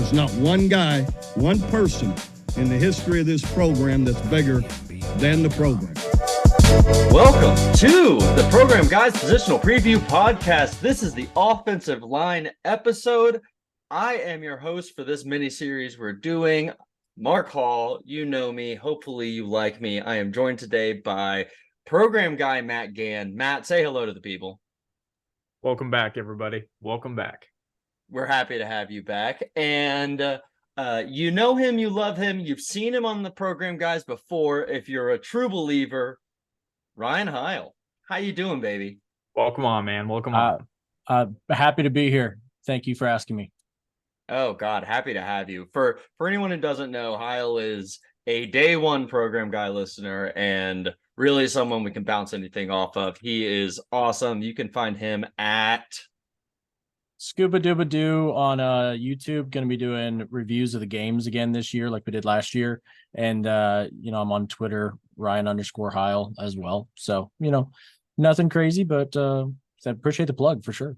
There's not one guy, one person in the history of this program that's bigger than the program. Welcome to the Program Guyz Positional Preview Podcast. This is the offensive line episode. I am your host for this mini-series we're doing, Mark Hall. You know me. Hopefully you like me. I am joined today by program guy Matt Gann. Matt, say hello to the people. Welcome back, everybody. Welcome back. We're happy to have you back. And you know him, you love him. You've seen him on the Program Guyz before. If you're a true believer, Ryan Hile. How you doing, baby? Welcome on, man. Welcome on. Happy to be here. Thank you for asking me. Oh, God, happy to have you. For anyone who doesn't know, Hile is a day one Program Guy listener and really someone we can bounce anything off of. He is awesome. You can find him at Scuba Dooba Doo on YouTube. Going to be doing reviews of the games again this year, like we did last year. And I'm on Twitter, Ryan_Hile as well. So nothing crazy, but I appreciate the plug for sure.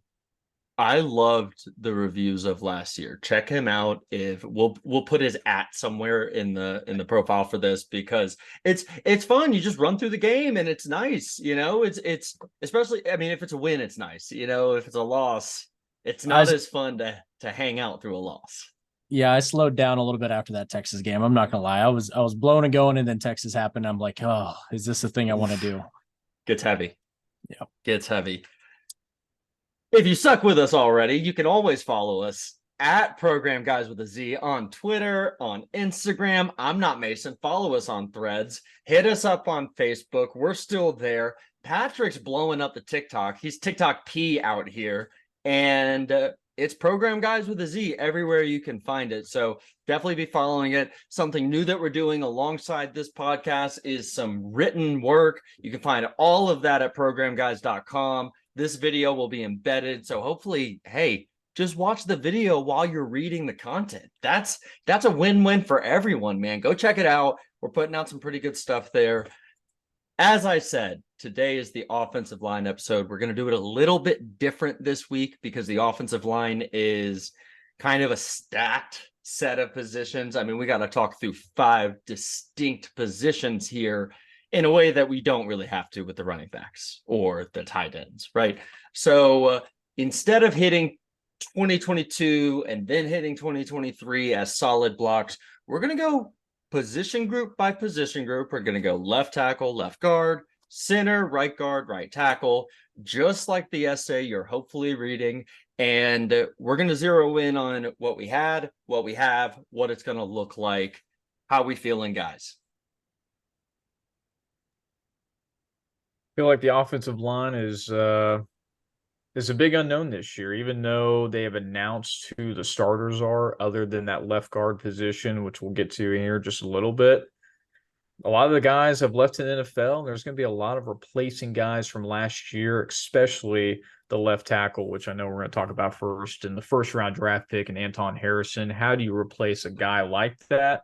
I loved the reviews of last year. Check him out. If we'll put his @ somewhere in the profile for this, because it's fun. You just run through the game and it's nice. It's especially, I mean, if it's a win, it's nice. If it's a loss, it's not as fun to hang out through a loss. Yeah, I slowed down a little bit after that Texas game. I'm not gonna lie. I was blowing and going, and then Texas happened. I'm like, oh, is this the thing I want to do? Gets heavy. Yeah, gets heavy. If you stuck with us already, you can always follow us at Program Guyz with a Z on Twitter, on Instagram. I'm not Mason. Follow us on Threads. Hit us up on Facebook. We're still there. Patrick's blowing up the TikTok. He's TikTok P out here. And it's Program Guyz with a Z everywhere you can find it. So definitely be following it. Something new that we're doing alongside this podcast is some written work. You can find all of that at programguyz.com. This video will be embedded. So hopefully, hey, just watch the video while you're reading the content. That's a win-win for everyone, man. Go check it out. We're putting out some pretty good stuff there. As I said, today is the offensive line episode. We're going to do it a little bit different this week because the offensive line is kind of a stacked set of positions. I mean, we got to talk through 5 distinct positions here in a way that we don't really have to with the running backs or the tight ends, right? So instead of hitting 2022 and then hitting 2023 as solid blocks, we're going to go position group by position group. We're going to go left tackle, left guard, center, right guard, right tackle, just like the essay you're hopefully reading. And we're going to zero in on what we had, what we have, what it's going to look like. How we feeling, guys? I feel like the offensive line is a big unknown this year, even though they have announced who the starters are, other than that left guard position, which we'll get to here just a little bit. A lot of the guys have left in the NFL, and there's going to be a lot of replacing guys from last year, especially the left tackle, which I know we're going to talk about first, and the first-round draft pick and Anton Harrison. How do you replace a guy like that?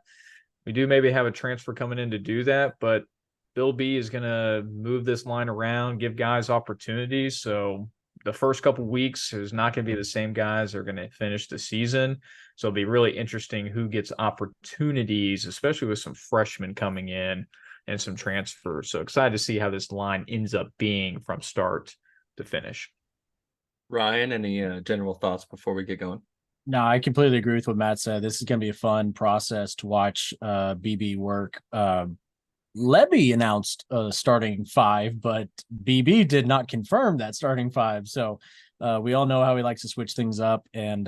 We do maybe have a transfer coming in to do that, but Bill B is going to move this line around, give guys opportunities. So the first couple of weeks is not going to be the same guys that are going to finish the season. So it'll be really interesting who gets opportunities, especially with some freshmen coming in and some transfers. So excited to see how this line ends up being from start to finish. Ryan, any general thoughts before we get going? No, I completely agree with what Matt said. This is going to be a fun process to watch BB work. Levy announced starting 5, but BB did not confirm that starting 5. So we all know how he likes to switch things up, and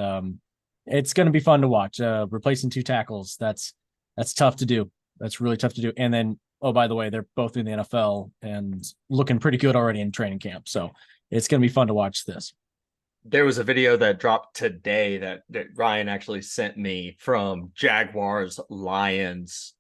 it's going to be fun to watch. Replacing 2 tackles, that's tough to do. That's really tough to do. And then, oh, by the way, they're both in the NFL and looking pretty good already in training camp. So it's going to be fun to watch this. There was a video that dropped today that Ryan actually sent me from Jaguars Lions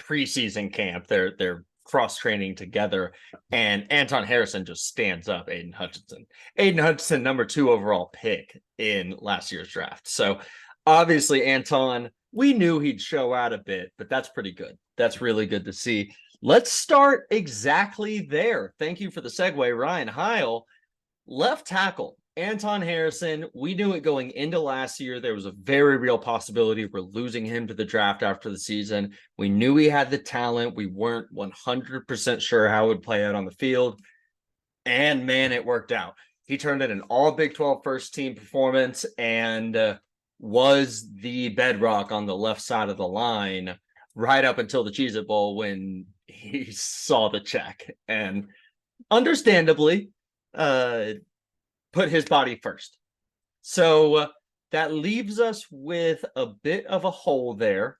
preseason camp. They're cross training together, and Anton Harrison just stands up Aiden Hutchinson, number 2 overall pick in last year's draft. So obviously Anton, we knew he'd show out a bit, but that's pretty good. That's really good to see. Let's start exactly there. Thank you for the segue, Ryan Hile. Left tackle. Anton Harrison, we knew it going into last year. There was a very real possibility we're losing him to the draft after the season. We knew he had the talent. We weren't 100% sure how it would play out on the field. And man, it worked out. He turned in an all Big 12 first team performance and was the bedrock on the left side of the line right up until the Cheez-It Bowl when he saw the check. And understandably, put his body first. So that leaves us with a bit of a hole there.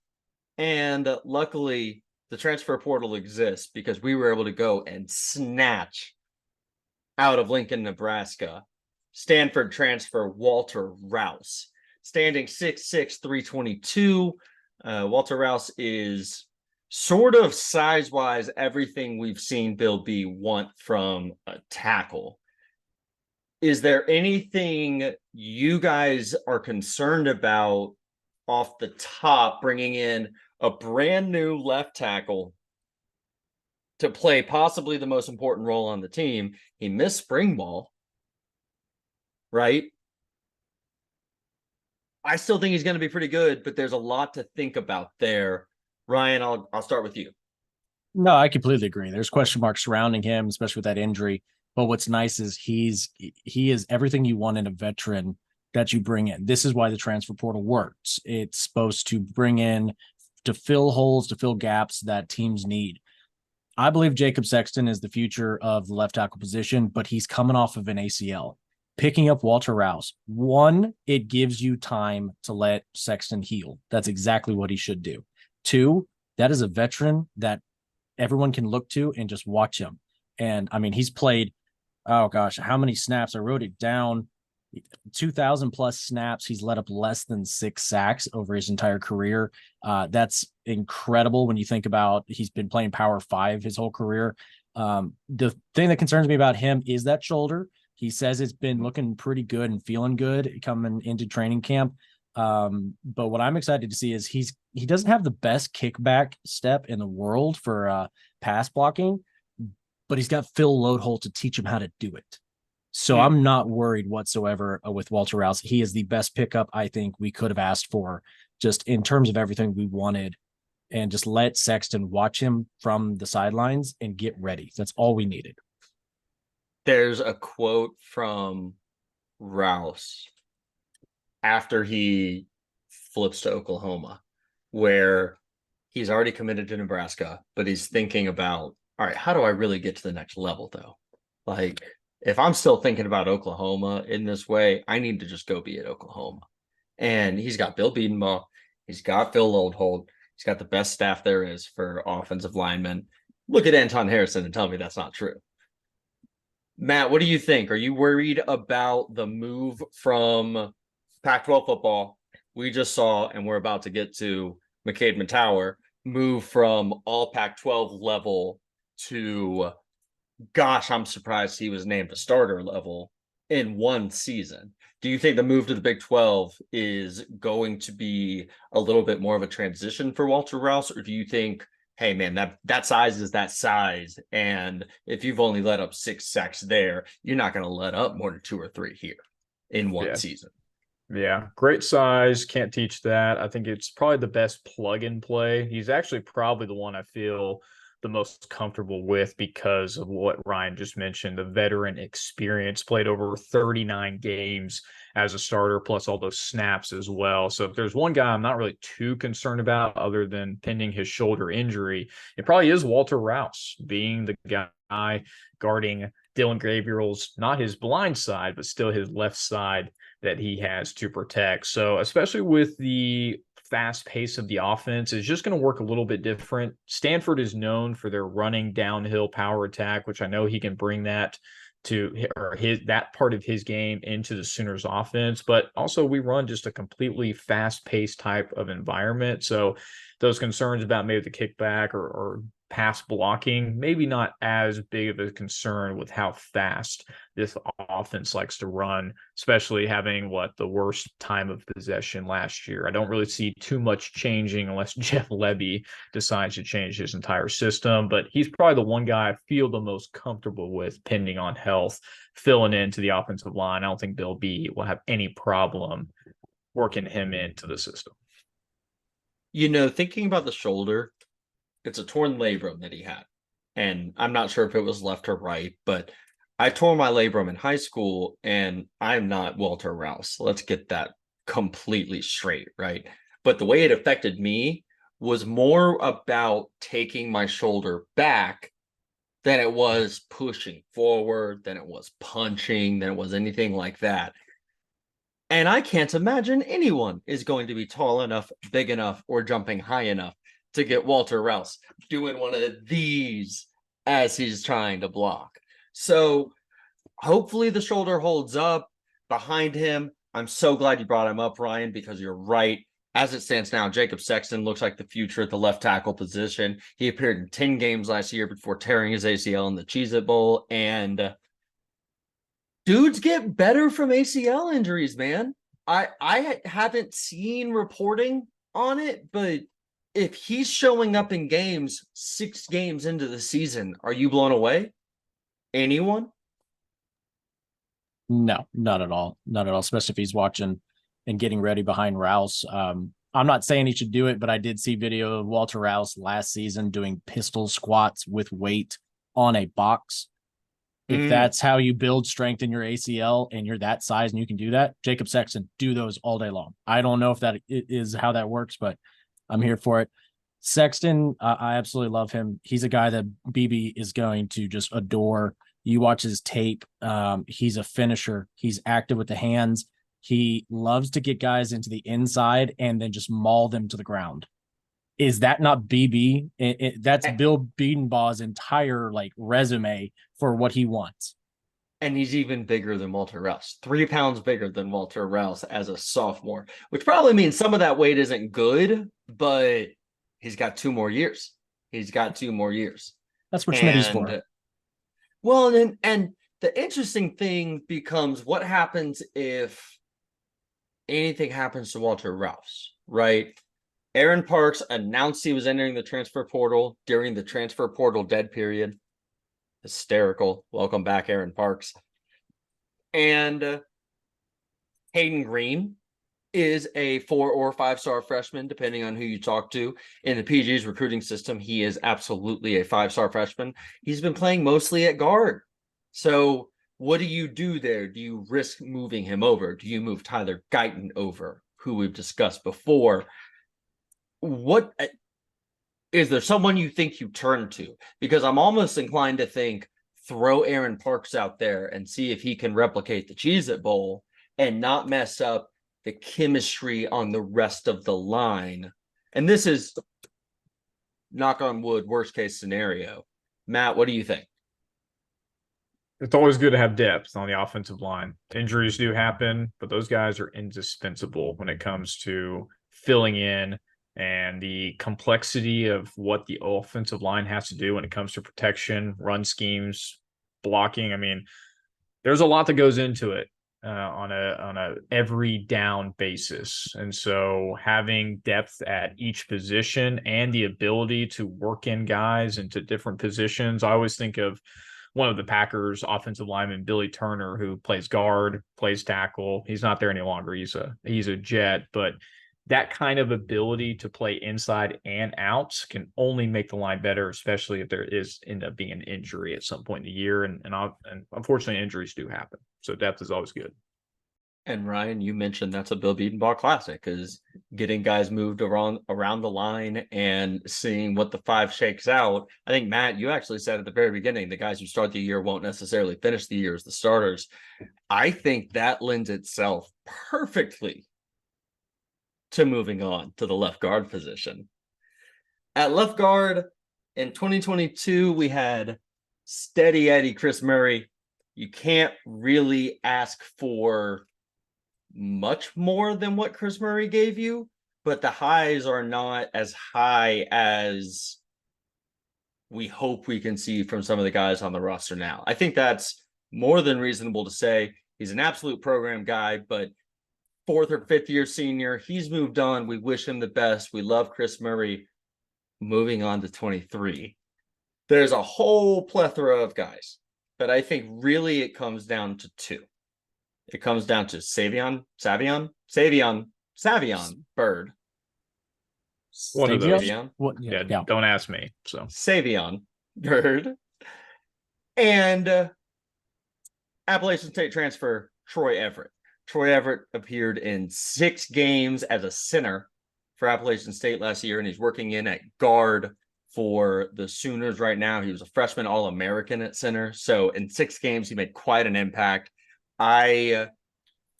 And luckily, the transfer portal exists because we were able to go and snatch out of Lincoln, Nebraska, Stanford transfer Walter Rouse, standing 6'6", 322. Walter Rouse is sort of size-wise everything we've seen Bill B want from a tackle. Is there anything you guys are concerned about off the top, bringing in a brand new left tackle to play possibly the most important role on the team? He missed spring ball, right? I still think he's going to be pretty good, but there's a lot to think about there. Ryan, I'll start with you. No, I completely agree. There's question marks surrounding him, especially with that injury. But what's nice is he is everything you want in a veteran that you bring in. This is why the transfer portal works. It's supposed to bring in to fill holes, to fill gaps that teams need. I believe Jacob Sexton is the future of the left tackle position, but he's coming off of an ACL. Picking up Walter Rouse, one, it gives you time to let Sexton heal. That's exactly what he should do. Two, that is a veteran that everyone can look to and just watch him. And I mean, he's played, oh gosh, how many snaps? I wrote it down. 2,000 plus snaps. He's let up less than 6 sacks over his entire career. That's incredible when you think about he's been playing Power 5 his whole career. The thing that concerns me about him is that shoulder. He says it's been looking pretty good and feeling good coming into training camp. But what I'm excited to see is he doesn't have the best kickback step in the world for pass blocking, but he's got Phil Loadholt to teach him how to do it. So I'm not worried whatsoever with Walter Rouse. He is the best pickup I think we could have asked for, just in terms of everything we wanted, and just let Sexton watch him from the sidelines and get ready. That's all we needed. There's a quote from Rouse after he flips to Oklahoma where he's already committed to Nebraska, but he's thinking about, all right, how do I really get to the next level though? Like, if I'm still thinking about Oklahoma in this way, I need to just go be at Oklahoma. And he's got Bill Biedenbaugh. He's got Phil Loadholt. He's got the best staff there is for offensive linemen. Look at Anton Harrison and tell me that's not true. Matt, what do you think? Are you worried about the move from Pac-12 football we just saw, and we're about to get to McCade Matower, move from all Pac-12 level to, gosh, I'm surprised he was named a starter level in one season? Do you think the move to the Big 12 is going to be a little bit more of a transition for Walter Rouse, or do you think, hey, man, that size is that size, and if you've only let up 6 sacks there, you're not going to let up more than 2 or 3 here in one season? Yeah, great size. Can't teach that. I think it's probably the best plug and play. He's actually probably the one I feel the most comfortable with because of what Ryan just mentioned, the veteran experience, played over 39 games as a starter, plus all those snaps as well. So if there's one guy I'm not really too concerned about other than pending his shoulder injury, it probably is Walter Rouse being the guy guarding Dylan Gabriel's, not his blind side, but still his left side that he has to protect. So especially with the fast pace of the offense, is just going to work a little bit different. Stanford is known for their running downhill power attack, which I know he can bring that to, or that part of his game into the Sooners offense, but also we run just a completely fast paced type of environment. So those concerns about maybe the kickback or pass blocking, maybe not as big of a concern with how fast this offense likes to run, especially having the worst time of possession last year. I don't really see too much changing unless Jeff Lebby decides to change his entire system, but he's probably the one guy I feel the most comfortable with, pending on health, filling into the offensive line. I don't think Bill B will have any problem working him into the system. Thinking about the shoulder, it's a torn labrum that he had. And I'm not sure if it was left or right, but I tore my labrum in high school, and I'm not Walter Rouse. Let's get that completely straight, right? But the way it affected me was more about taking my shoulder back than it was pushing forward, than it was punching, than it was anything like that. And I can't imagine anyone is going to be tall enough, big enough, or jumping high enough to get Walter Rouse doing one of these as he's trying to block. So hopefully the shoulder holds up behind him. I'm so glad you brought him up, Ryan, because you're right. As it stands now, Jacob Sexton looks like the future at the left tackle position. He appeared in 10 games last year before tearing his ACL in the Cheez-It Bowl. And dudes get better from ACL injuries, man. I haven't seen reporting on it, but if he's showing up in games 6 games into the season, are you blown away? Anyone? No, not at all. Not at all, especially if he's watching and getting ready behind Rouse. I'm not saying he should do it, but I did see video of Walter Rouse last season doing pistol squats with weight on a box. If that's how you build strength in your ACL and you're that size and you can do that, Jacob Sexton, do those all day long. I don't know if that is how that works, but I'm here for it. Sexton, I absolutely love him. He's a guy that BB is going to just adore. You watch his tape. He's a finisher. He's active with the hands. He loves to get guys into the inside and then just maul them to the ground. Is that not BB? That's Bill Bedenbaugh's entire resume for what he wants. And he's even bigger than Walter Rouse, 3 pounds bigger than Walter Rouse as a sophomore, which probably means some of that weight isn't good, but he's got 2 more years. He's got 2 more years. That's what Schmitty's for. Well, and the interesting thing becomes what happens if anything happens to Walter Rouse, right? Aaron Parks announced he was entering the transfer portal during the transfer portal dead period. Hysterical. Welcome back, Aaron Parks. And Hayden Green is a 4 or 5-star freshman, depending on who you talk to. In the PG's recruiting system, he is absolutely a 5-star freshman. He's been playing mostly at guard. So what do you do there? Do you risk moving him over? Do you move Tyler Guyton over, who we've discussed before? What is there someone you think you turn to? Because I'm almost inclined to think throw Aaron Parks out there and see if he can replicate the Cheez-It Bowl and not mess up the chemistry on the rest of the line. And this is, knock on wood, worst case scenario. Matt, what do you think? It's always good to have depth on the offensive line. Injuries do happen, but those guys are indispensable when it comes to filling in and the complexity of what the offensive line has to do when it comes to protection, run schemes, blocking. I mean, there's a lot that goes into it on a every down basis. And so having depth at each position and the ability to work in guys into different positions. I always think of one of the Packers offensive linemen, Billy Turner, who plays guard, plays tackle. He's not there any longer. He's a Jet, but that kind of ability to play inside and out can only make the line better, especially if there is end up being an injury at some point in the year. And unfortunately, injuries do happen. So depth is always good. And Ryan, you mentioned that's a Bill Bedenbaugh classic, is getting guys moved around the line and seeing what the 5 shakes out. I think, Matt, you actually said at the very beginning, the guys who start the year won't necessarily finish the year as the starters. I think that lends itself perfectly to moving on to the left guard position. At left guard in 2022, we had steady Eddie Chris Murray. You can't really ask for much more than what Chris Murray gave you, but the highs are not as high as we hope we can see from some of the guys on the roster now. I think that's more than reasonable to say. He's an absolute program guy, but fourth or fifth year senior, he's moved on. We wish him the best. We love Chris Murray. Moving on to 23. There's a whole plethora of guys, but I think really it comes down to two. It comes down to Savion Bird. One of those. Savion. What? Yeah, Yeah. don't ask me. So Savion Bird. And Appalachian State transfer Troy Everett. Troy Everett appeared in 6 games as a center for Appalachian State last year, and he's working in at guard for the Sooners right now. He was a freshman All-American at center. So in 6 games, he made quite an impact. I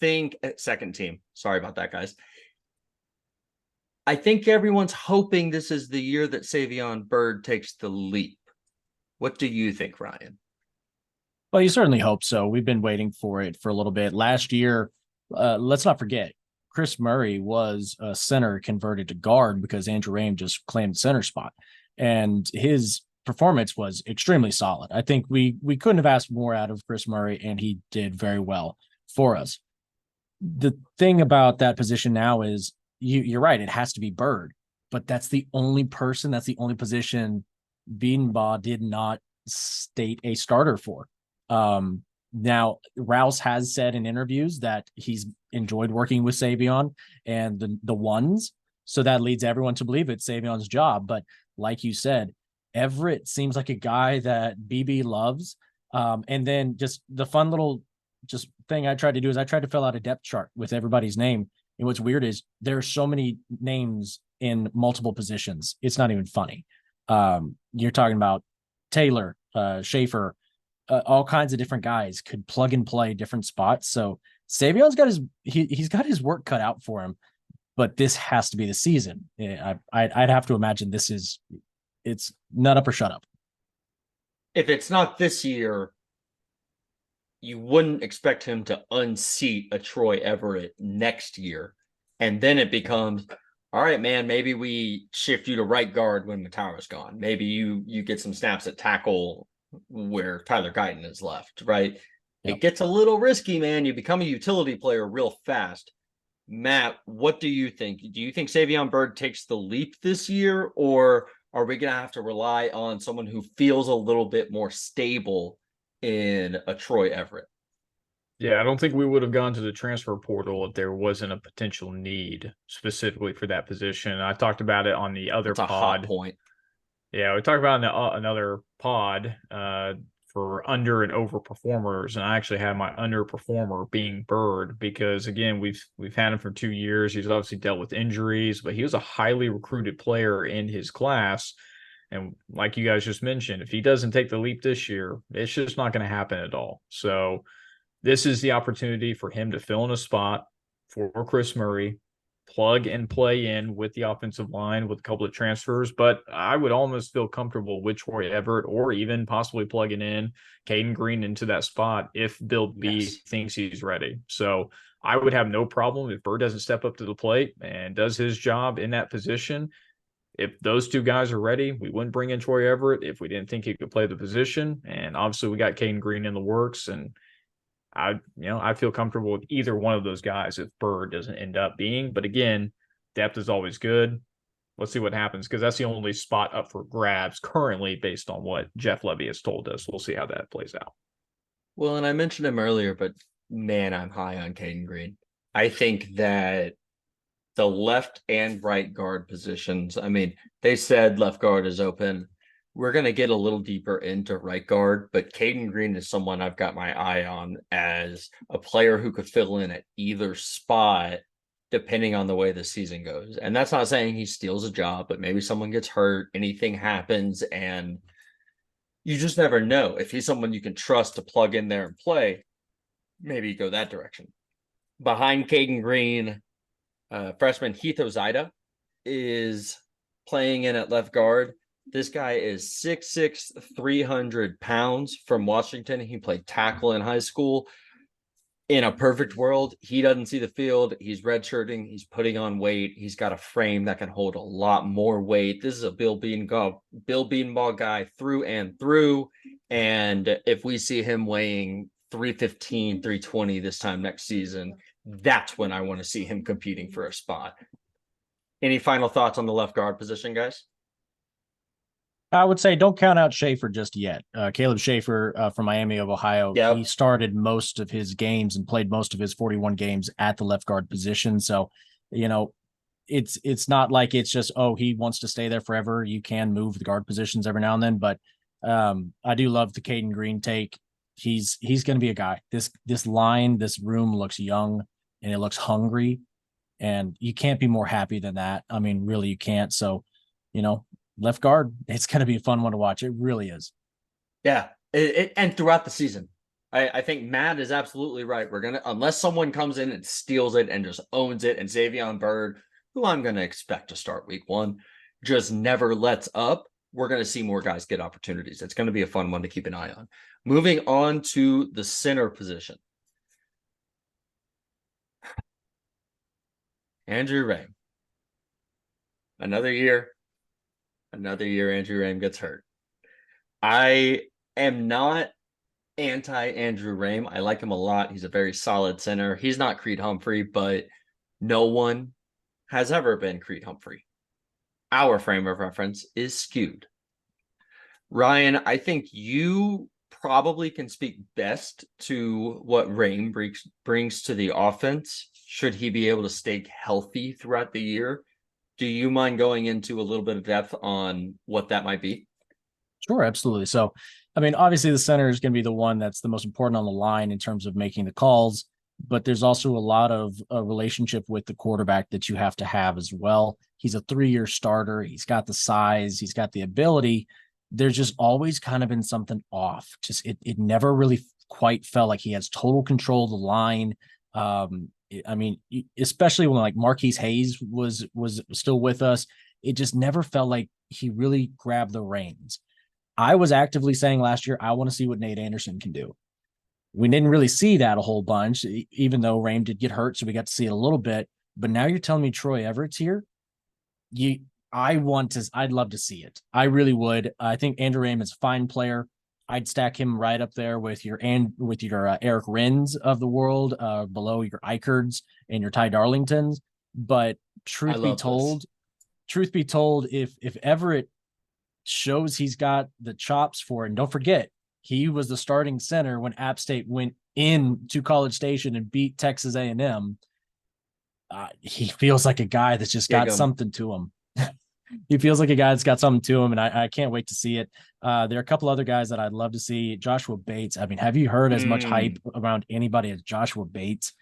think second team. Sorry about that, guys. I think everyone's hoping this is the year that Savion Bird takes the leap. What do you think, Ryan? Well, you certainly hope so. We've been waiting for it for a little bit. Last year, let's not forget, Chris Murray was a center converted to guard because Andrew Raym just claimed center spot. And his performance was extremely solid. I think we couldn't have asked more out of Chris Murray, and he did very well for us. The thing about that position now is you're right. It has to be Bird, but that's the only position Beanbaugh did not state a starter for. Now Rouse has said in interviews that he's enjoyed working with Savion and the ones. So that leads everyone to believe it's Savion's job. But like you said, Everett seems like a guy that BB loves. And then just the fun little thing I tried to do is I tried to fill out a depth chart with everybody's name. And what's weird is there are so many names in multiple positions. It's not even funny. You're talking about Taylor, Schaefer, all kinds of different guys could plug and play different spots. So Savion's got he's got his work cut out for him, but this has to be the season. I'd have to imagine it's nut up or shut up. If it's not this year, you wouldn't expect him to unseat a Troy Everett next year. And then it becomes, all right, man, maybe we shift you to right guard when Mataro's gone. Maybe you get some snaps at tackle where Tyler Guyton is left, right? Yep. It gets a little risky, man. You become a utility player real fast. Matt, what do you think? Do you think Savion Bird takes the leap this year, or are we going to have to rely on someone who feels a little bit more stable in a Troy Everett? Yeah, I don't think we would have gone to the transfer portal if there wasn't a potential need specifically for that position. I talked about it on the other pod. That's a hot point. Yeah, we talked about another pod for under and over performers, and I actually had my underperformer being Bird because again we've had him for 2 years. He's obviously dealt with injuries, but he was a highly recruited player in his class. And like you guys just mentioned, if he doesn't take the leap this year, it's just not going to happen at all. So this is the opportunity for him to fill in a spot for Chris Murray, plug and play in with the offensive line with a couple of transfers. But I would almost feel comfortable with Troy Everett or even possibly plugging in Caden Green into that spot if Bill B thinks he's ready. So I would have no problem if Bird doesn't step up to the plate and does his job in that position. If those two guys are ready, we wouldn't bring in Troy Everett if we didn't think he could play the position. And obviously we got Caden Green in the works, and I feel comfortable with either one of those guys if Bird doesn't end up being. But again, depth is always good. Let's see what happens because that's the only spot up for grabs currently based on what Jeff Levy has told us. We'll see how that plays out. Well, and I mentioned him earlier, but man, I'm high on Caden Green. I think that the left and right guard positions, I mean, they said left guard is open. We're going to get a little deeper into right guard, but Caden Green is someone I've got my eye on as a player who could fill in at either spot depending on the way the season goes. And that's not saying he steals a job, but maybe someone gets hurt, anything happens, and you just never know. If he's someone you can trust to plug in there and play, maybe you go that direction. Behind Caden Green, freshman Heath Ozida is playing in at left guard. This guy is 6'6", 300 pounds from Washington. He played tackle in high school. In a perfect world, he doesn't see the field. He's redshirting. He's putting on weight. He's got a frame that can hold a lot more weight. This is a Bill Beanball guy through and through. And if we see him weighing 315, 320 this time next season, that's when I want to see him competing for a spot. Any final thoughts on the left guard position, guys? I would say don't count out Schaefer just yet. Caleb Schaefer from Miami of Ohio, Yep. He started most of his games and played most of his 41 games at the left guard position. So, it's not like it's just, oh, he wants to stay there forever. You can move the guard positions every now and then, but I do love the Caden Green take. He's going to be a guy. This room looks young and it looks hungry, and you can't be more happy than that. I mean, really, you can't. So, left guard, it's going to be a fun one to watch. It really is. Yeah. And throughout the season, I think Matt is absolutely right. We're going to, unless someone comes in and steals it and just owns it, and Xavier Bird, who I'm going to expect to start week 1, just never lets up, we're going to see more guys get opportunities. It's going to be a fun one to keep an eye on. Moving on to the center position. Andrew Rame. Another year, Andrew Rame gets hurt. I am not anti-Andrew Rame. I like him a lot. He's a very solid center. He's not Creed Humphrey, but no one has ever been Creed Humphrey. Our frame of reference is skewed. Ryan, I think you probably can speak best to what Rame brings to the offense, should he be able to stay healthy throughout the year. Do you mind going into a little bit of depth on what that might be? Sure, absolutely. So, I mean, obviously the center is going to be the one that's the most important on the line in terms of making the calls, but there's also a lot of a relationship with the quarterback that you have to have as well. He's a 3-year starter. He's got the size. He's got the ability. There's just always kind of been something off. Just it never really quite felt like he has total control of the line. I mean, especially when like Marquise Hayes was still with us, it just never felt like he really grabbed the reins. I was actively saying last year, I want to see what Nate Anderson can do. We didn't really see that a whole bunch, even though Rame did get hurt, so we got to see it a little bit. But now you're telling me Troy Everett's here. I'd love to see it. I really would. I think Andrew Rame is a fine player. I'd stack him right up there with your Eric Rins of the world, below your Eicherts and your Ty Darlingtons. But truth be told, if Everett shows he's got the chops for it, and don't forget, he was the starting center when App State went into College Station and beat Texas A&M. He feels like a guy that's just got something to him. He feels like a guy that's got something to him, and I can't wait to see it. There are a couple other guys that I'd love to see. Joshua Bates. I mean, have you heard as much hype around anybody as Joshua Bates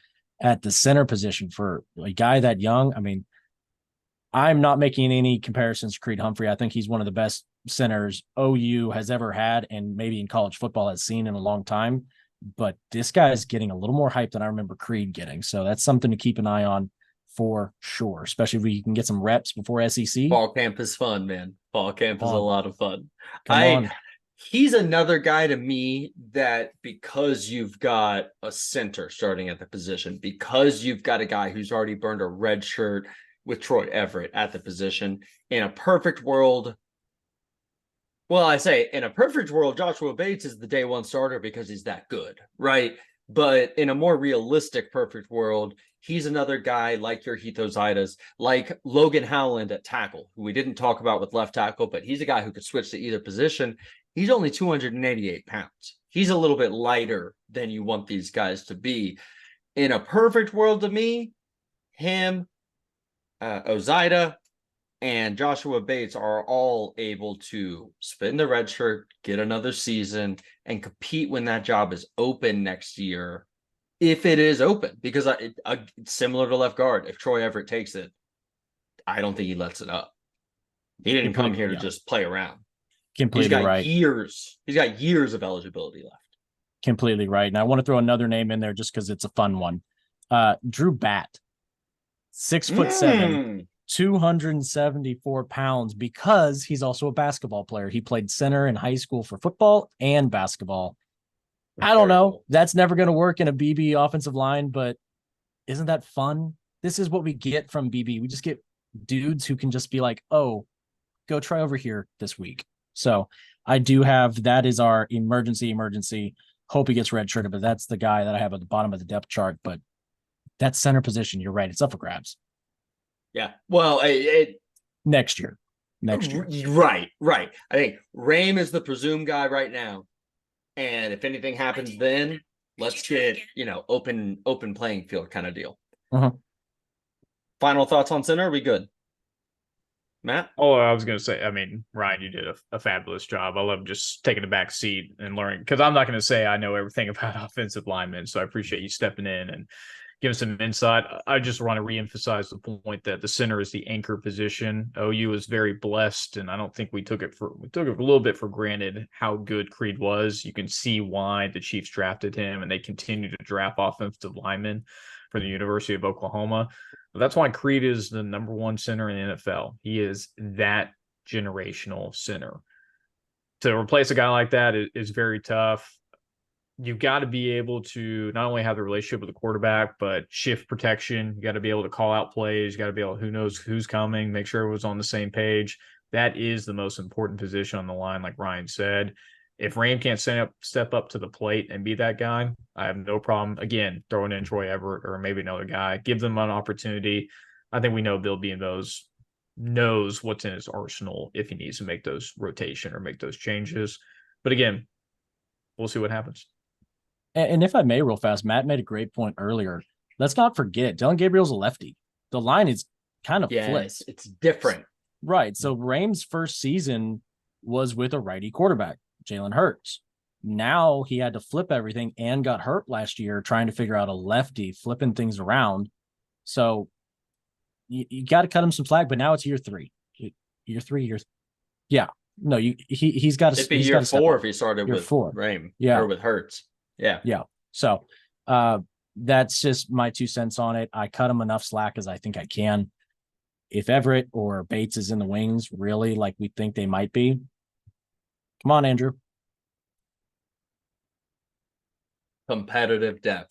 at the center position for a guy that young? I mean, I'm not making any comparisons to Creed Humphrey. I think he's one of the best centers OU has ever had, and maybe in college football has seen in a long time. But this guy is getting a little more hype than I remember Creed getting. So that's something to keep an eye on for sure, especially if we can get some reps before SEC. Fall camp is fun, man. Fall camp is a lot of fun. Come on. He's another guy to me that, because you've got a center starting at the position, because you've got a guy who's already burned a red shirt with Troy Everett at the position, in a perfect world, Joshua Bates is the day one starter because he's that good, right? But in a more realistic perfect world, he's another guy like your Hito Zaidas, like Logan Howland at tackle, who we didn't talk about with left tackle, but he's a guy who could switch to either position. He's only 288 pounds. He's a little bit lighter than you want these guys to be. In a perfect world to me, him, Ozaida, and Joshua Bates are all able to spin the red shirt, get another season, and compete when that job is open next year, if it is open. Because similar to left guard, if Troy Everett takes it, I don't think he lets it up. He didn't come here to just play around. Completely right. He's got years of eligibility left. Completely right. And I want to throw another name in there just because it's a fun one. Drew Batt, 6'7", 274 pounds, because he's also a basketball player. He played center in high school for football and basketball. I don't Very know. cool. That's never going to work in a BB offensive line, but isn't that fun? This is what we get from BB. We just get dudes who can just be like, oh, go try over here this week. So I do have, that is our emergency. Hope he gets redshirted, but that's the guy that I have at the bottom of the depth chart. But that center position, you're right. It's up for grabs Yeah. Well, next year. Right. I think Rame is the presumed guy right now. And if anything happens then, let's get, open playing field kind of deal. Uh-huh. Final thoughts on center? Are we good? Matt? Oh, I was going to say, I mean, Ryan, you did a fabulous job. I love just taking a back seat and learning, because I'm not going to say I know everything about offensive linemen. So I appreciate you stepping in and giving some insight. I just want to reemphasize the point that the center is the anchor position. OU is very blessed, and I don't think we took it a little bit for granted how good Creed was. You can see why the Chiefs drafted him, and they continue to draft offensive linemen for the University of Oklahoma. But that's why Creed is the number one center in the NFL. He is that generational center. To replace a guy like that is very tough. You've got to be able to not only have the relationship with the quarterback, but shift protection. You got to be able to call out plays. You got to be able, who knows who's coming, make sure everyone's on the same page. That is the most important position on the line, like Ryan said. If Rame can't step up to the plate and be that guy, I have no problem, again, throwing in Troy Everett or maybe another guy. Give them an opportunity. I think we know Bill Beanbose knows what's in his arsenal if he needs to make those rotation or make those changes. But again, we'll see what happens. And if I may, real fast, Matt made a great point earlier. Let's not forget, Dylan Gabriel's a lefty. The line is kind of flipped. It's different. Right. So Rame's first season was with a righty quarterback, Jalen Hurts. Now he had to flip everything and got hurt last year trying to figure out a lefty, flipping things around. So you got to cut him some slack, but now it's year three. Yeah. No, he's got to. It'd be year 4 if he started with Rame. Yeah. Or with Hurts. Yeah. Yeah. So that's just my 2 cents on it. I cut him enough slack as I think I can. If Everett or Bates is in the wings, really, like we think they might be, come on, Andrew. Competitive depth.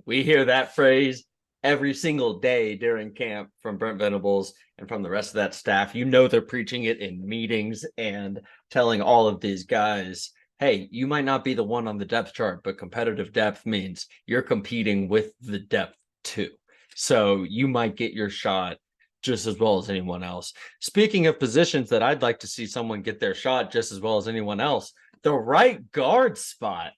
We hear that phrase every single day during camp from Brent Venables and from the rest of that staff. They're preaching it in meetings and telling all of these guys, hey, you might not be the one on the depth chart, but competitive depth means you're competing with the depth too. So you might get your shot just as well as anyone else. Speaking of positions that I'd like to see someone get their shot just as well as anyone else, the right guard spot.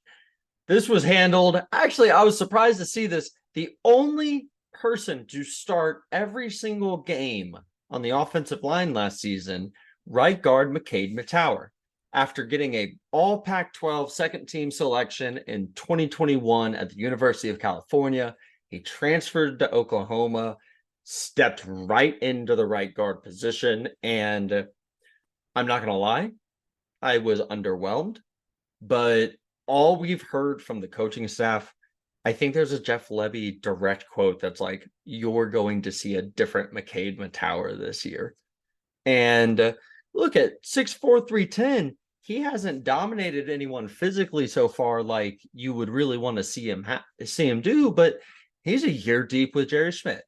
This was handled. Actually, I was surprised to see this. The only person to start every single game on the offensive line last season, right guard McCade Metower. After getting a all Pac-12 second team selection in 2021 at the University of California, he transferred to Oklahoma, stepped right into the right guard position. And I'm not going to lie, I was underwhelmed, but all we've heard from the coaching staff, I think there's a Jeff Lebby direct quote that's like, you're going to see a different McCade Metower this year. And look at 6'4", 310. He hasn't dominated anyone physically so far like you would really want to see him do, but he's a year deep with Jerry Schmidt.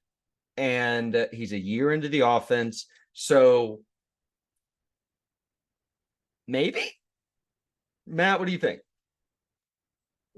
And he's a year into the offense. So maybe? Matt, what do you think?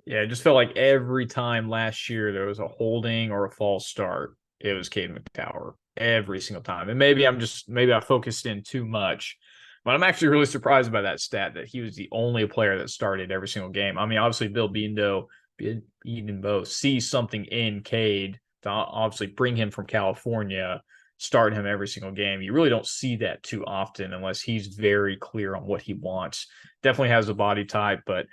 Yeah, it just felt like every time last year there was a holding or a false start, it was Caden McTower every single time. And maybe I focused in too much, but I'm actually really surprised by that stat that he was the only player that started every single game. I mean, obviously Bill Beanbose sees something in Cade to obviously bring him from California, start him every single game. You really don't see that too often unless he's very clear on what he wants. Definitely has a body type, but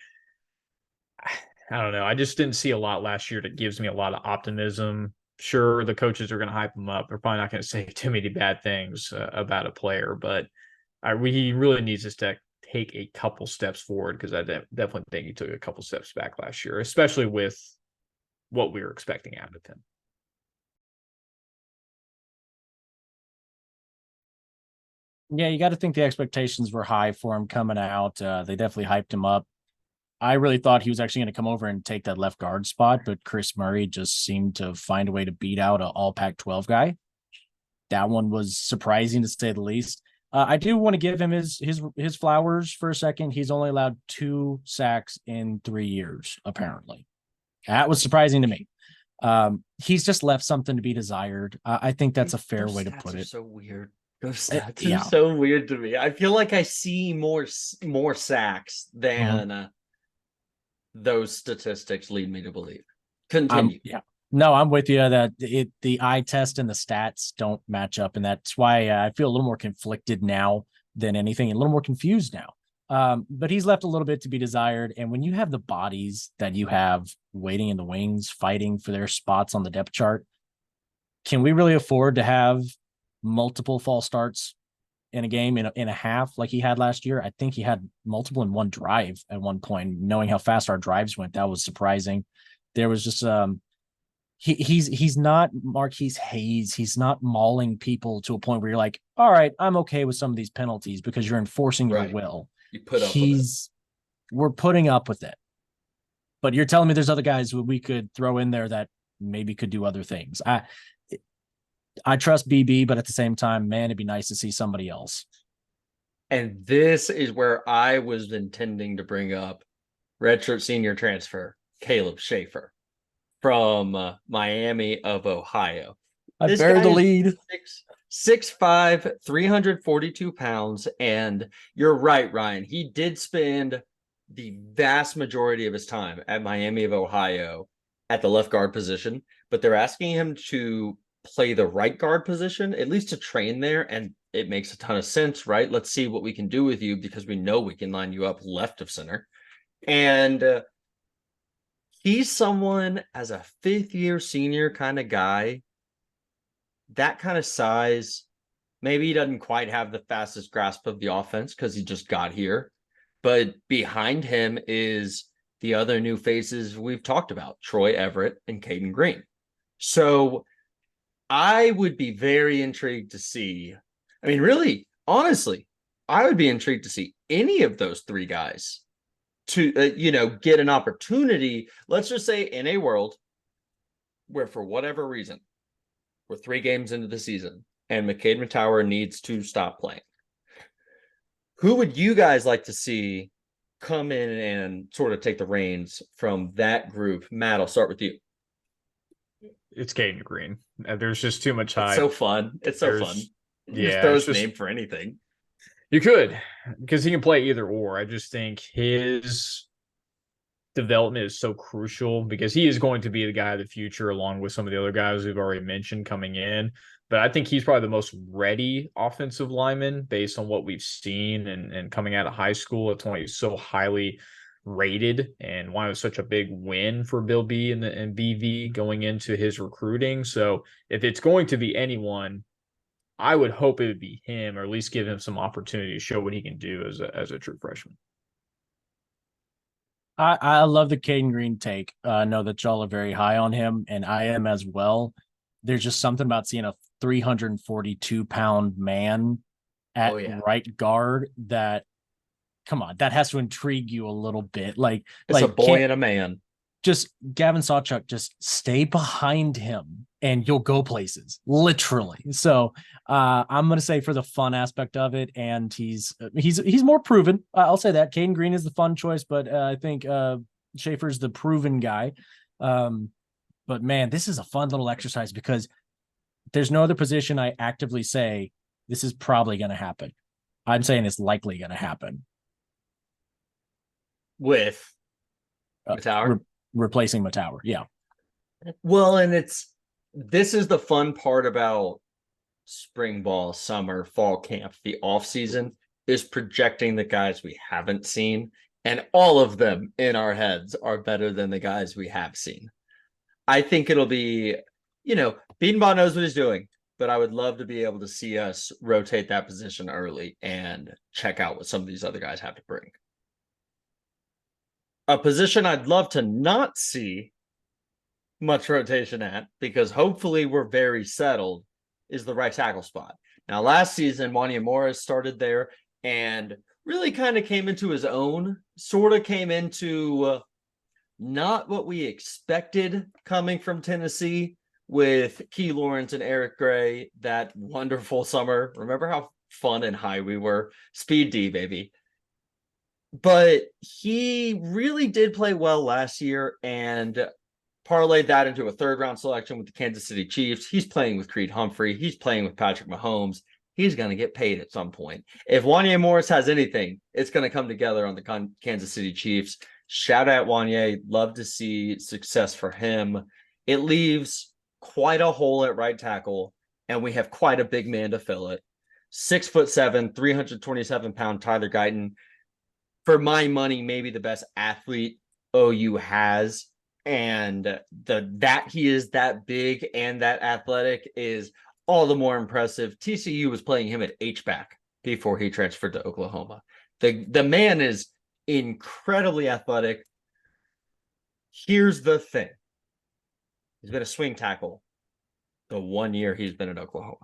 I don't know. I just didn't see a lot last year that gives me a lot of optimism. Sure, the coaches are going to hype him up. They're probably not going to say too many bad things about a player, but he really needs us to take a couple steps forward, because I definitely think he took a couple steps back last year, especially with what we were expecting out of him. Yeah, you got to think the expectations were high for him coming out. They definitely hyped him up. I really thought he was actually going to come over and take that left guard spot, but Chris Murray just seemed to find a way to beat out an all Pac-12 guy. That one was surprising to say the least. I do want to give him his flowers for a second. He's only allowed 2 sacks in 3 years, apparently. That was surprising to me. He's just left something to be desired. I think that's a fair way to put it. So weird. Those stats Yeah. are so weird to me. I feel like I see more sacks than those statistics lead me to believe. Continue. Yeah. No, I'm with you that the eye test and the stats don't match up, and that's why I feel a little more conflicted now than anything, and a little more confused now. But he's left a little bit to be desired, and when you have the bodies that you have waiting in the wings, fighting for their spots on the depth chart, can we really afford to have multiple false starts in a game in a half like he had last year? I think he had multiple in one drive at one point. Knowing how fast our drives went, that was surprising. There was just he's not Marquise Hayes. He's not mauling people to a point where you're like, all right, I'm okay with some of these penalties because you're enforcing your will. You put up with it. We're putting up with it. But you're telling me there's other guys who we could throw in there that maybe could do other things. I trust BB, but at the same time, man, it'd be nice to see somebody else. And this is where I was intending to bring up redshirt senior transfer, Caleb Schaefer from Miami of Ohio. I bear the lead. 6'5", 342 pounds. And you're right, Ryan. He did spend the vast majority of his time at Miami of Ohio at the left guard position, but they're asking him to play the right guard position, at least to train there. And it makes a ton of sense, right? Let's see what we can do with you because we know we can line you up left of center. And he's someone as a 5th-year senior kind of guy, that kind of size. Maybe he doesn't quite have the fastest grasp of the offense because he just got here. But behind him is the other new faces we've talked about, Troy Everett and Caden Green. So I would be very intrigued to see. I mean, really, honestly, I would be intrigued to see any of those 3 guys to, get an opportunity. Let's just say in a world where, for whatever reason, we're 3 games into the season and McCade Matower needs to stop playing. Who would you guys like to see come in and sort of take the reins from that group? Matt, I'll start with you. It's Caden Green. There's just too much hype. It's so fun. It's so fun. You just throw his name for anything. You could, because he can play either or. I just think his development is so crucial because he is going to be the guy of the future along with some of the other guys we've already mentioned coming in. But I think he's probably the most ready offensive lineman based on what we've seen and coming out of high school. It's why he's so highly rated and why it was such a big win for Bill B and BV going into his recruiting. So if it's going to be anyone, I would hope it would be him, or at least give him some opportunity to show what he can do as a true freshman. I love the Caden Green take. I know that y'all are very high on him, and I am as well. There's just something about seeing a 342-pound man at right guard that, come on, that has to intrigue you a little bit. It's a boy and a man. Just Gavin Sawchuk, just stay behind him and you'll go places, literally. So I'm going to say for the fun aspect of it, and he's more proven. I'll say that. Caden Green is the fun choice, but I think Schaefer's the proven guy. But man, this is a fun little exercise because there's no other position I actively say this is probably going to happen. I'm saying it's likely going to happen. With Matower? Replacing Matower, yeah. Well, and this is the fun part about spring ball, summer, fall camp, the off season, is projecting the guys we haven't seen, and all of them in our heads are better than the guys we have seen. I think it'll be, Beatonbaugh knows what he's doing, but I would love to be able to see us rotate that position early and check out what some of these other guys have to bring. A position I'd love to not see much rotation at, because hopefully we're very settled, is the right tackle spot. Now, last season, Wanya Morris started there, and really kind of came into his own, sort of came into not what we expected coming from Tennessee with Key Lawrence and Eric Gray that wonderful summer. Remember how fun and high we were? Speed D, baby. But he really did play well last year and parlayed that into a third-round selection with the Kansas City Chiefs. He's playing with Creed Humphrey. He's playing with Patrick Mahomes. He's going to get paid at some point. If Wanya Morris has anything, it's going to come together on the Kansas City Chiefs. Shout out Wanya. Love to see success for him. It leaves quite a hole at right tackle, and we have quite a big man to fill it. 6'7", 327-pound Tyler Guyton. For my money, maybe the best athlete OU has. And that he is that big and that athletic is all the more impressive. TCU was playing him at H-back before he transferred to Oklahoma. The man is incredibly athletic. Here's the thing. He's been a swing tackle the 1 year he's been at Oklahoma.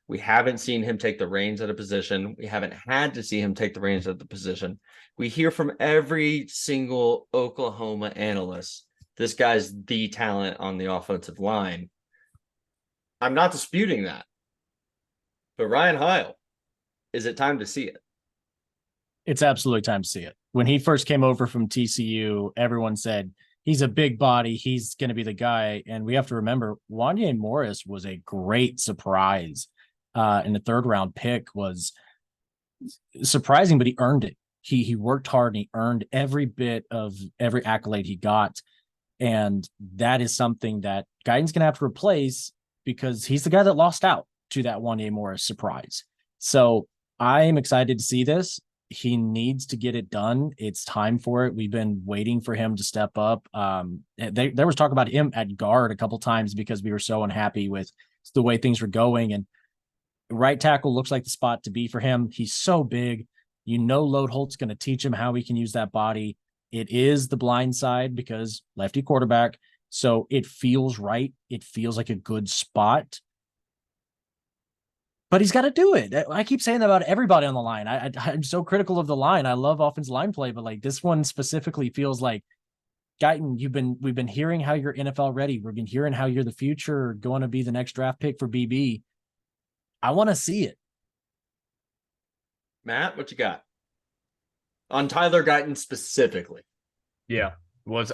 We haven't seen him take the reins at a position. We haven't had to see him take the reins at the position. We hear from every single Oklahoma analyst, this guy's the talent on the offensive line. I'm not disputing that. But Ryan Hile, is it time to see it? It's absolutely time to see it. When he first came over from TCU, everyone said, he's a big body. He's going to be the guy. And we have to remember, Wanya Morris was a great surprise. And the third-round pick was surprising, but he earned it. He worked hard and he earned every bit of every accolade he got. And that is something that Guyton's going to have to replace because he's the guy that lost out to that Wanya Morris surprise. So I am excited to see this. He needs to get it done. It's time for it. We've been waiting for him to step up. There was talk about him at guard a couple times because we were so unhappy with the way things were going. And right tackle looks like the spot to be for him. He's so big. Lode Holt's going to teach him how he can use that body. It is the blind side because lefty quarterback. So it feels right. It feels like a good spot. But he's got to do it. I keep saying that about everybody on the line. I'm so critical of the line. I love offensive line play, but like this one specifically feels like, Guyton, we've been hearing how you're NFL ready. We've been hearing how you're the future, going to be the next draft pick for BB. I want to see it. Matt, what you got on Tyler Guyton specifically? Yeah, well,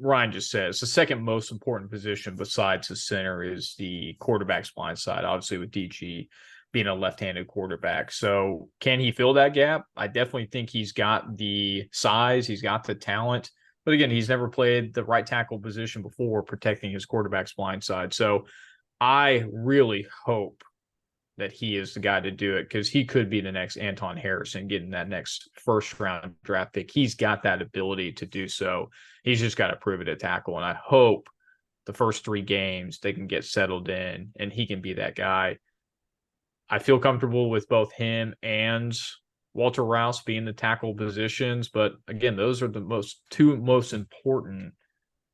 Ryan just says the second most important position besides the center is the quarterback's blind side, obviously with DG being a left-handed quarterback. So can he fill that gap? I definitely think he's got the size, he's got the talent, but again, he's never played the right tackle position before protecting his quarterback's blind side. So I really hope that he is the guy to do it because he could be the next Anton Harrison getting that next first-round draft pick. He's got that ability to do so. He's just got to prove it at tackle, and I hope the first 3 games they can get settled in and he can be that guy. I feel comfortable with both him and Walter Rouse being the tackle positions, but again, those are the two most important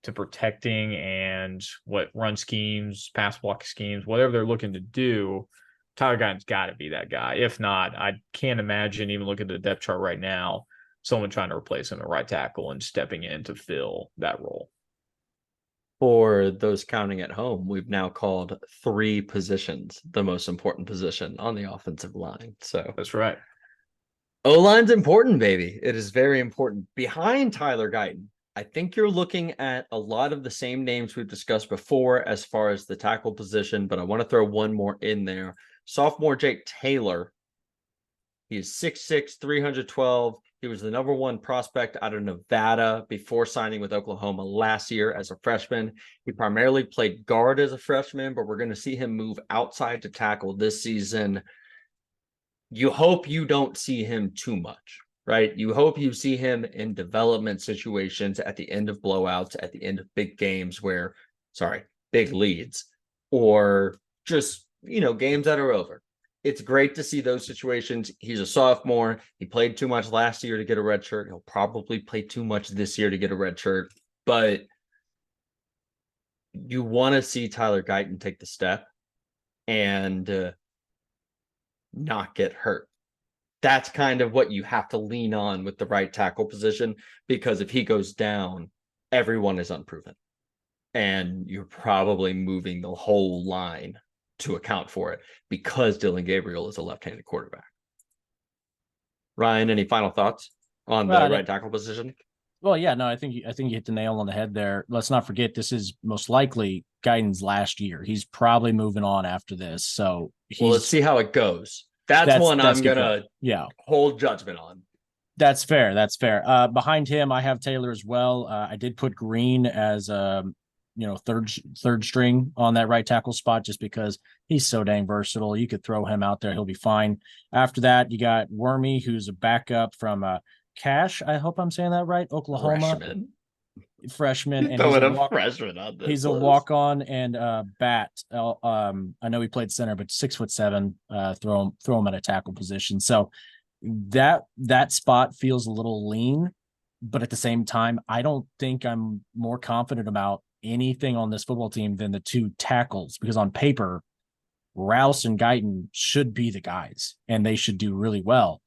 to protecting and what run schemes, pass block schemes, whatever they're looking to do. Tyler Guyton's got to be that guy. If not, I can't imagine, even looking at the depth chart right now, someone trying to replace him at right tackle and stepping in to fill that role. For those counting at home, we've now called 3 positions the most important position on the offensive line. So that's right. O-line's important, baby. It is very important. Behind Tyler Guyton, I think you're looking at a lot of the same names we've discussed before as far as the tackle position, but I want to throw one more in there. Sophomore Jake Taylor. He is 6'6", 312. He was the number 1 prospect out of Nevada before signing with Oklahoma last year as a freshman. He primarily played guard as a freshman, but we're going to see him move outside to tackle this season. You hope you don't see him too much, right? You hope you see him in development situations at the end of blowouts, at the end of big games big leads, or just, games that are over. It's great to see those situations. He's a sophomore. He played too much last year to get a red shirt. He'll probably play too much this year to get a red shirt, but you want to see Tyler Guyton take the step and not get hurt. that's kind of what you have to lean on with the right tackle position, because if he goes down, everyone is unproven. And you're probably moving the whole line to account for it because Dylan Gabriel is a left-handed quarterback. Ryan, any final thoughts on the right tackle position? Well, yeah, no, I think you hit the nail on the head there. Let's not forget this is most likely Guyton's last year. He's probably moving on after this. So let's see how it goes. That's one I'm gonna hold judgment on. That's fair. That's fair. Behind him, I have Taylor as well. I did put Green as third string on that right tackle spot just because he's so dang versatile. You could throw him out there, he'll be fine. After that, you got Wormy, who's a backup from Cash. I hope I'm saying that right. Oklahoma freshman, and he's a walk-on and bat. I know he played center, but 6'7". Throw him at a tackle position. So that spot feels a little lean, but at the same time, I don't think I'm more confident about anything on this football team than the two tackles, because on paper, Rouse and Guyton should be the guys, and they should do really well,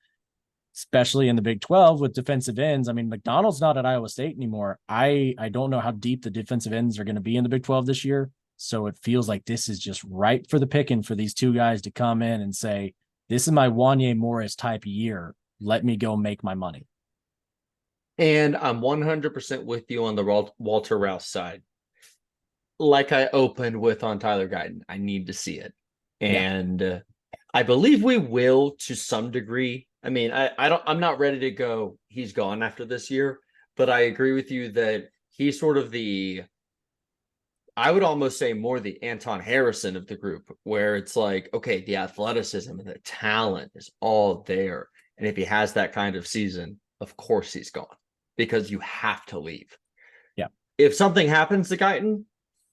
especially in the Big 12 with defensive ends. I mean, McDonald's not at Iowa State anymore. I don't know how deep the defensive ends are going to be in the Big 12 this year. So it feels like this is just right for the picking for these two guys to come in and say, this is my Wanye Morris type of year. Let me go make my money. And I'm 100% with you on the Walter Rouse side. Like I opened with on Tyler Guyton, I need to see it. And I believe we will to some degree. I mean, I'm not ready to go, he's gone after this year, but I agree with you that he's sort of I would almost say more the Anton Harrison of the group, where it's like, okay, the athleticism and the talent is all there. And if he has that kind of season, of course he's gone, because you have to leave. Yeah. If something happens to Guyton,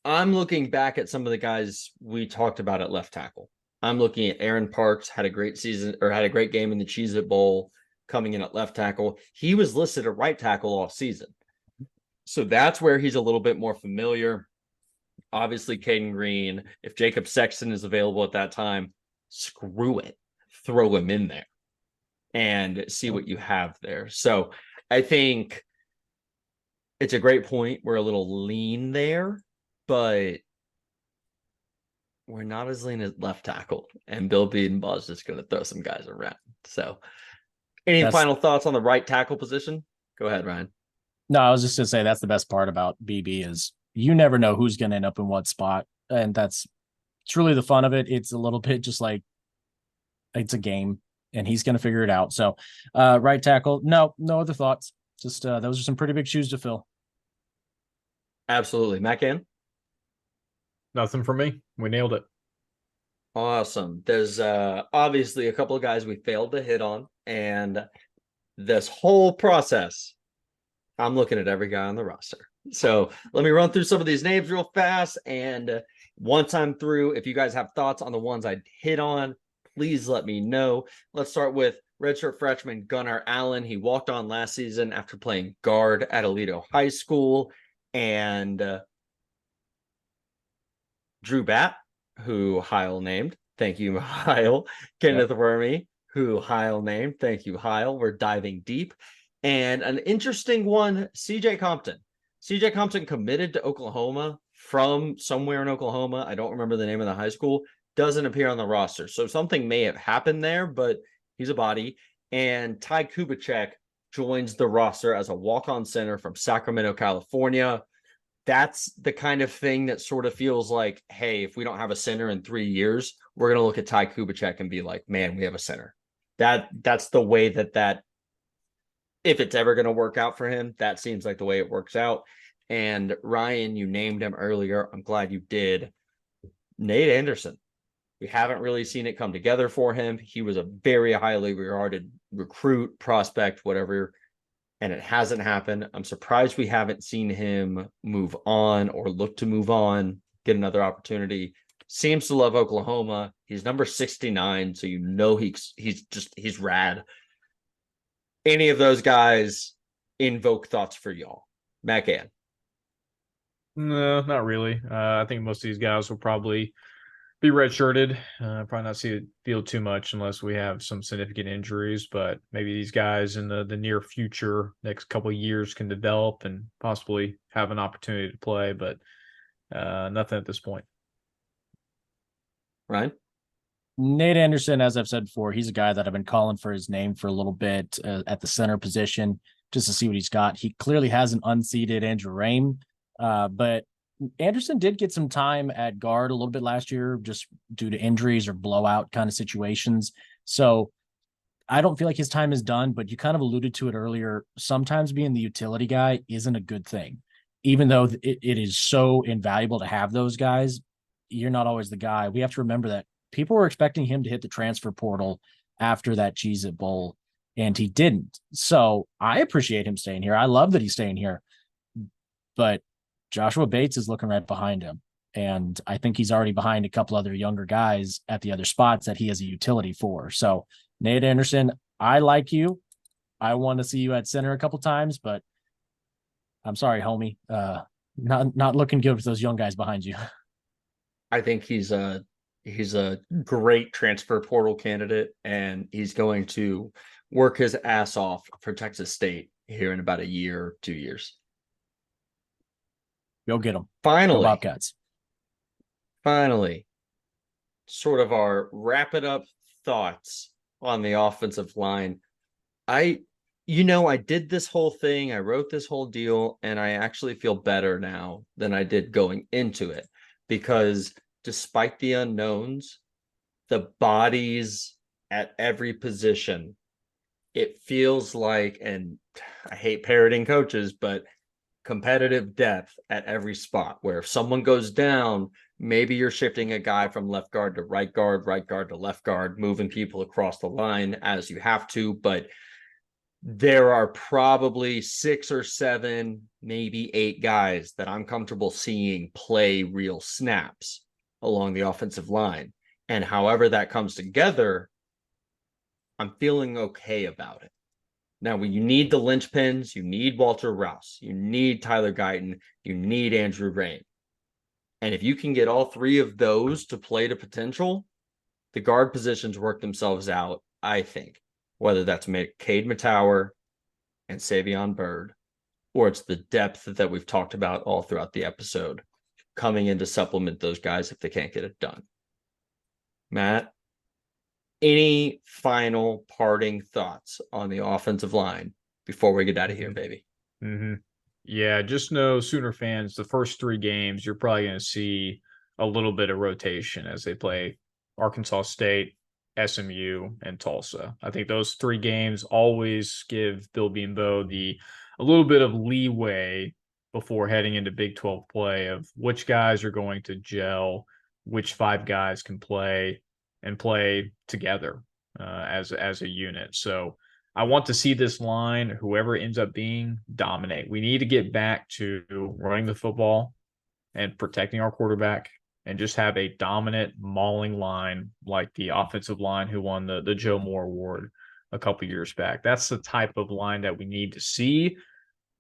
I'm looking back at some of the guys we talked about at left tackle. I'm looking at Aaron Parks, had a great season, or had a great game in the Cheez-It Bowl, coming in at left tackle. He was listed at right tackle all season. So that's where he's a little bit more familiar. Obviously, Caden Green, if Jacob Sexton is available at that time, screw it. Throw him in there and see what you have there. So I think it's a great point. We're a little lean there, but we're not as lean as left tackle, and Bill Bedenbaugh is just going to throw some guys around. So any final thoughts on the right tackle position? Go ahead, Ryan. No, I was just going to say that's the best part about BB is you never know who's going to end up in what spot. And that's truly the fun of it. It's a little bit just like it's a game, and he's going to figure it out. So right tackle, no other thoughts. Just those are some pretty big shoes to fill. Absolutely. Matt Gann? Nothing for me. We nailed it. Awesome. There's obviously a couple of guys we failed to hit on, and this whole process, I'm looking at every guy on the roster. So let me run through some of these names real fast, and once I'm through, if you guys have thoughts on the ones I hit on, please let me know. Let's start with redshirt freshman Gunnar Allen. He walked on last season after playing guard at Aledo High School, and Drew Batt, who Hile named. Thank you, Hile. Kenneth Wormy, who Hile named. Thank you, Hile. We're diving deep. And an interesting one, CJ Compton. CJ Compton committed to Oklahoma from somewhere in Oklahoma. I don't remember the name of the high school. Doesn't appear on the roster. So something may have happened there, but he's a body. And Ty Kubicek joins the roster as a walk-on center from Sacramento, California. That's the kind of thing that sort of feels like, hey, if we don't have a center in 3 years, we're going to look at Ty Kubicek and be like, man, we have a center. That's the way that if it's ever going to work out for him, that seems like the way it works out. And Ryan, you named him earlier. I'm glad you did. Nate Anderson. We haven't really seen it come together for him. He was a very highly regarded recruit, prospect, whatever, and it hasn't happened. I'm surprised we haven't seen him move on or look to move on, get another opportunity. Seems to love Oklahoma. He's number 69, so you know he's rad. Any of those guys invoke thoughts for y'all? Matt Gann. No, not really. I think most of these guys will probably Be redshirted. Probably not see it field too much unless we have some significant injuries. But maybe these guys in the near future, next couple of years, can develop and possibly have an opportunity to play. But nothing at this point. Ryan? Nate Anderson, as I've said before, he's a guy that I've been calling for his name for a little bit at the center position just to see what he's got. He clearly has an unseated Andrew Rain, but Anderson did get some time at guard a little bit last year just due to injuries or blowout kind of situations. So I don't feel like his time is done, but you kind of alluded to it earlier. Sometimes being the utility guy isn't a good thing. Even though it is so invaluable to have those guys, you're not always the guy. We have to remember that people were expecting him to hit the transfer portal after that Cheez-It Bowl, and he didn't. So I appreciate him staying here. I love that he's staying here. But Joshua Bates is looking right behind him. And I think he's already behind a couple other younger guys at the other spots that he has a utility for. So Nate Anderson, I like you. I want to see you at center a couple times, but I'm sorry, homie. Not looking good with those young guys behind you. I think he's a great transfer portal candidate, and he's going to work his ass off for Texas State here in about a year, 2 years. Go get them. Finally, Go Bobcats. Finally, sort of our wrap it up thoughts on the offensive line. I did this whole thing. I wrote this whole deal, and I actually feel better now than I did going into it, because despite the unknowns, the bodies at every position, it feels like, and I hate parroting coaches, but competitive depth at every spot, where if someone goes down, maybe you're shifting a guy from left guard to right guard to left guard, moving people across the line as you have to. But there are probably 6 or 7, maybe 8 guys that I'm comfortable seeing play real snaps along the offensive line. And however that comes together, I'm feeling okay about it. Now, you need the linchpins, you need Walter Rouse, you need Tyler Guyton, you need Andrew Rain. And if you can get all 3 of those to play to potential, the guard positions work themselves out, I think. Whether that's Cade Matower and Savion Byrd, or it's the depth that we've talked about all throughout the episode coming in to supplement those guys if they can't get it done. Matt, any final parting thoughts on the offensive line before we get out of here, baby? Mm-hmm. Yeah, just know, Sooner fans, the first 3 games, you're probably going to see a little bit of rotation as they play Arkansas State, SMU, and Tulsa. I think those 3 games always give Bill Beambo a little bit of leeway before heading into Big 12 play of which guys are going to gel, which 5 guys can play and play together as a unit. So I want to see this line, whoever it ends up being, dominate. We need to get back to running the football and protecting our quarterback and just have a dominant, mauling line like the offensive line who won the Joe Moore Award a couple years back. That's the type of line that we need to see,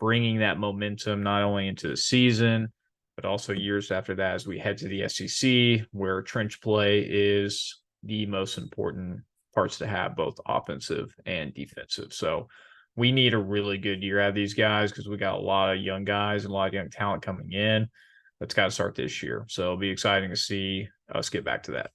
bringing that momentum not only into the season, but also years after that as we head to the SEC, where trench play is the most important parts to have, both offensive and defensive. So we need a really good year out of these guys because we got a lot of young guys and a lot of young talent coming in. That's got to start this year. So it'll be exciting to see us get back to that.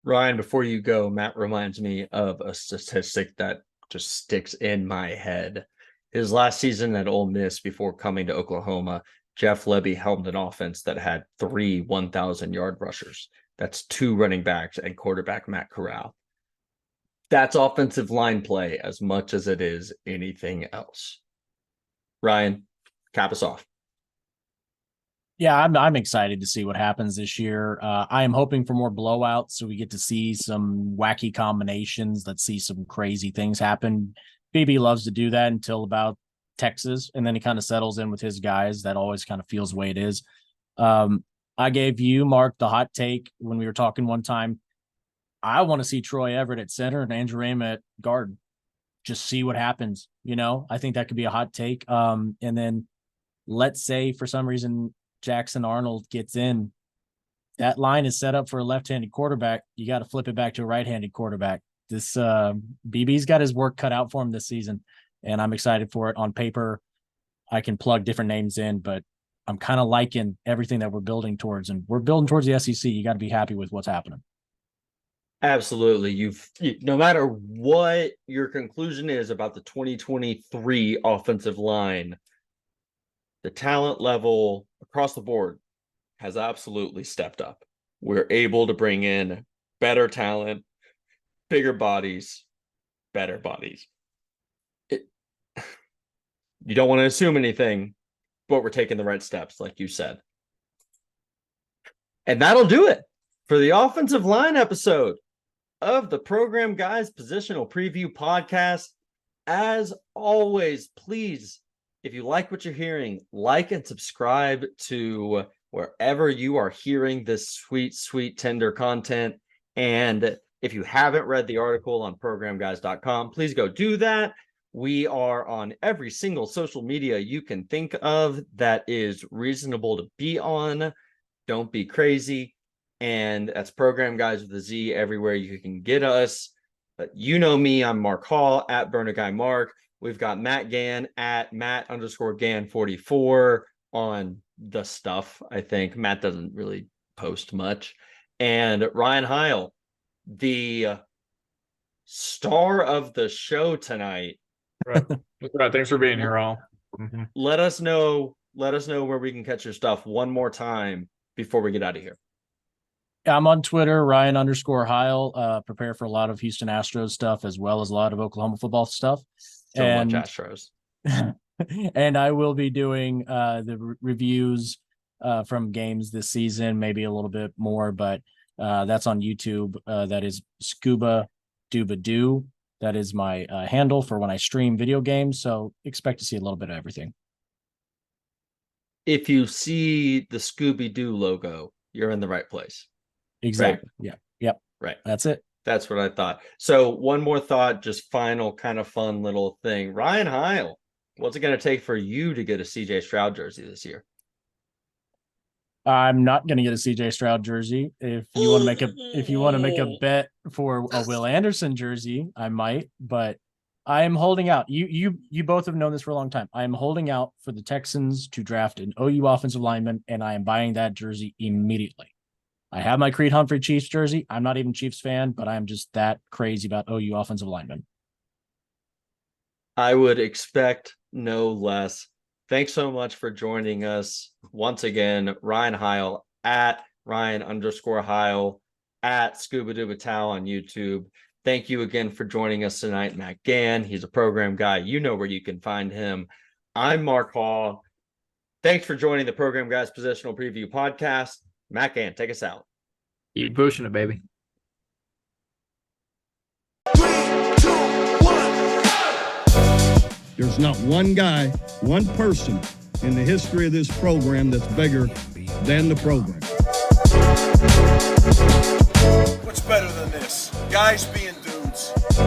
Ryan, before you go, Matt reminds me of a statistic that just sticks in my head. His last season at Ole Miss before coming to Oklahoma, Jeff Lebby helmed an offense that had 3 1,000-yard rushers. That's 2 running backs and quarterback Matt Corral. That's offensive line play as much as it is anything else. Ryan, cap us off. Yeah, I'm excited to see what happens this year. I am hoping for more blowouts so we get to see some wacky combinations. Let's see some crazy things happen. BB loves to do that until about Texas, and then he kind of settles in with his guys. That always kind of feels the way it is. I gave you, Mark, the hot take when we were talking one time. I want to see Troy Everett at center and Andrew Raym at guard. Just see what happens. I think that could be a hot take. And then let's say for some reason Jackson Arnold gets in that line is set up for a left-handed quarterback. You got to flip it back to a right-handed quarterback. This BB's got his work cut out for him this season, and I'm excited for it. On paper, I can plug different names in, but I'm kind of liking everything that we're building towards, and we're building towards the SEC. You got to be happy with what's happening. Absolutely. No matter what your conclusion is about the 2023 offensive line, the talent level across the board has absolutely stepped up. We're able to bring in better talent, bigger bodies, better bodies. You don't want to assume anything, but we're taking the right steps, like you said. And that'll do it for the offensive line episode of the Program Guys Positional Preview Podcast. As always, please, if you like what you're hearing, like and subscribe to wherever you are hearing this sweet, sweet, tender content. And if you haven't read the article on programguys.com, please go do that. We are on every single social media you can think of that is reasonable to be on. Don't be crazy. And that's Program Guys with a Z everywhere you can get us. But you know me, I'm Mark Hall at Burner Guy Mark. We've got Matt Gann at Matt_Gann44 on the stuff. I think Matt doesn't really post much. And Ryan Hile, the star of the show tonight. Right. Thanks for being here, all. Mm-hmm. Let us know where we can catch your stuff one more time before we get out of here. I'm on Twitter, Ryan_Hile. Prepare for a lot of Houston Astros stuff as well as a lot of Oklahoma football stuff. So much Astros. And I will be doing the reviews from games this season, maybe a little bit more, but that's on YouTube. That is Scuba Duba Doo. That is my handle for when I stream video games. So expect to see a little bit of everything. If you see the Scooby-Doo logo, you're in the right place. Exactly. Right? Yeah. Yep. Right. That's it. That's what I thought. So one more thought, just final kind of fun little thing. Ryan Hile, what's it going to take for you to get a CJ Stroud jersey this year? I'm not going to get a CJ Stroud jersey. If you want to make a bet for a Will Anderson jersey, I might, but I am holding out. You both have known this for a long time. I am holding out for the Texans to draft an OU offensive lineman, and I am buying that jersey immediately. I have my Creed Humphrey Chiefs jersey. I'm not even Chiefs fan, but I'm just that crazy about OU offensive linemen. I would expect no less. Thanks so much for joining us once again. Ryan Hile at Ryan_Hile at Scuba Duba Towel on YouTube. Thank you again for joining us tonight, Matt Gann. He's a program guy. You know where you can find him. I'm Mark Hall. Thanks for joining the Program Guys Positional Preview Podcast. Matt Gann, take us out. Keep pushing it, baby. 3, 2, 1. There's not one guy, one person in the history of this program that's bigger than the program. What's better than this? Guys being